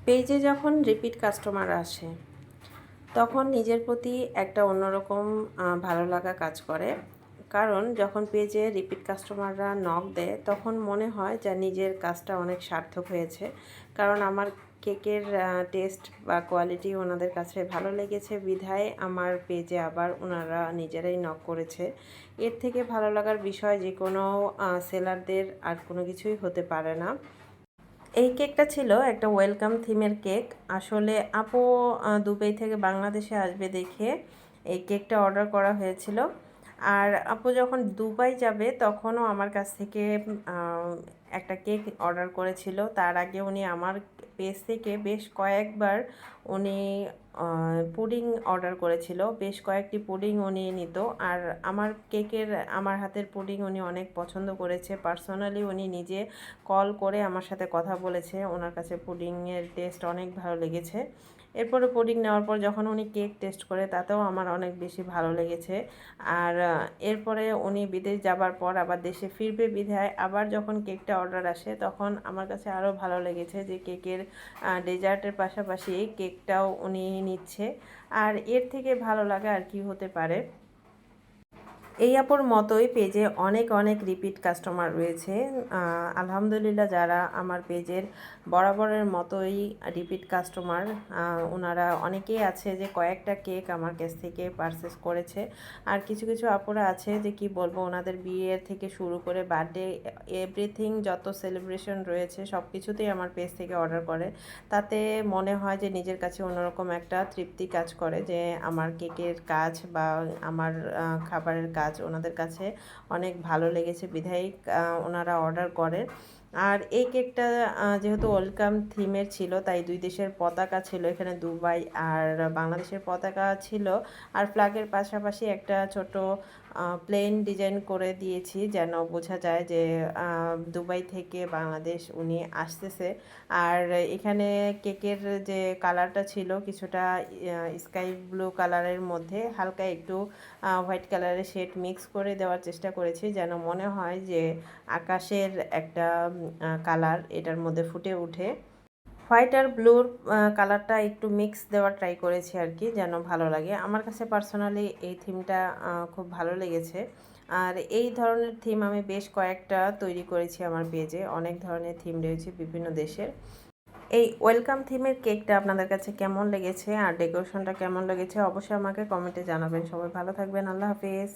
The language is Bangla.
পেজে যখন রিপিট কাস্টমার আসে তখন নিজের প্রতি একটা অন্যরকম ভালো লাগা কাজ করে। কারণ যখন পেজে রিপিট কাস্টমাররা নক দেয় তখন মনে হয় যে নিজের কাজটা অনেক সার্থক হয়েছে। কারণ আমার কেকের টেস্ট বা কোয়ালিটি ওনাদের কাছে ভালো লেগেছে বিধায় আমার পেজে আবার ওনারা নিজেরাই নক করেছে। এর থেকে ভালো লাগার বিষয় যে কোনো সেলারদের আর কোনো কিছুই হতে পারে না। এই কেকটা ছিল একটা ওয়েলকাম থিমের কেক। আসলে আপু দুবাই থেকে বাংলাদেশে আসবে দেখে এই কেকটা অর্ডার করা হয়েছিল। আর আপু যখন দুবাই যাবে তখনও আমার কাছ থেকে একটা কেক অর্ডার করেছিল। তার আগে উনি আমার পেজ থেকে বেশ কয়েকবার উনি পুডিং অর্ডার করেছিল। বেশ কয়েকটি পুডিং উনি নিত। আর আমার হাতের পুডিং উনি অনেক পছন্দ করেছে। পার্সোনালি উনি নিজে কল করে আমার সাথে কথা বলেছে, ওনার কাছে পুডিংয়ের টেস্ট অনেক ভালো লেগেছে। এরপরে পুডিং নেওয়ার পর যখন উনি কেক টেস্ট করে তাতেও আমার অনেক বেশি ভালো লেগেছে। আর এরপরে উনি বিদেশ যাবার পর আবার দেশে ফিরবে বিধায় আবার যখন কেকটা অর্ডার আসে তখন আমার কাছে আরও ভালো লেগেছে যে কেকের ডেজার্টের পাশাপাশি কেকটাও উনি নিচ্ছে। আর এর থেকে ভালো লাগা আর কি হতে পারে। এই আপুর মতোই পেজে অনেক অনেক রিপিট কাস্টমার রয়েছে। আলহামদুলিল্লাহ, যারা আমার পেজের বরাবরের মতোই রিপিট কাস্টমার, ওনারা অনেকেই আছে যে কয়েকটা কেক আমার কাছ থেকে পারচেস করেছে। আর কিছু কিছু আপুরা আছে যে কি বলবো, ওনাদের বিয়ের থেকে শুরু করে বার্থডে এভরিথিং যত সেলিব্রেশন রয়েছে সব কিছুতেই আমার পেজ থেকে অর্ডার করে। তাতে মনে হয় যে নিজের কাছে অন্যরকম একটা তৃপ্তি কাজ করে যে আমার কেকের কাজ বা আমার খাবারের কাজ ওনাদের কাছে অনেক ভালো লেগেছে বিধায়ী ওনারা অর্ডার করে। আর এই কেকটা যেহেতু ওয়েলকাম থিমের ছিল তাই দুই দেশের পতাকা ছিল, এখানে দুবাই আর বাংলাদেশের পতাকা ছিল। আর ফ্ল্যাগের পাশাপাশি একটা ছোট প্লেন ডিজাইন করে দিয়েছি যেন বোঝা যায় যে দুবাই থেকে বাংলাদেশ উনি আসতেছে। আর এখানে কেকের যে কালারটা ছিল কিছুটা স্কাই ব্লু কালারের মধ্যে হালকা একটু হোয়াইট কালারের শেড মিক্স করে দেওয়ার চেষ্টা করেছি যেন মনে হয় যে আকাশের একটা কালার এটার মধ্যে ফুটে ওঠে। হোয়াইট আর ব্লুর কালারটা একটু মিক্স দেওয়ার ট্রাই করেছি আর কি, যেন ভালো লাগে। আমার কাছে পার্সোনালি এই থিমটা খুব ভালো লেগেছে। আর এই ধরনের থিম আমি বেশ কয়েকটা তৈরি করেছি আমার পেজে। অনেক ধরনের থিম রয়েছে বিভিন্ন দেশের। এই ওয়েলকাম থিমের কেকটা আপনাদের কাছে কেমন লেগেছে আর ডেকোরেশনটা কেমন লেগেছে অবশ্যই আমাকে কমেন্টে জানাবেন। সবাই ভালো থাকবেন। আল্লাহ হাফিজ।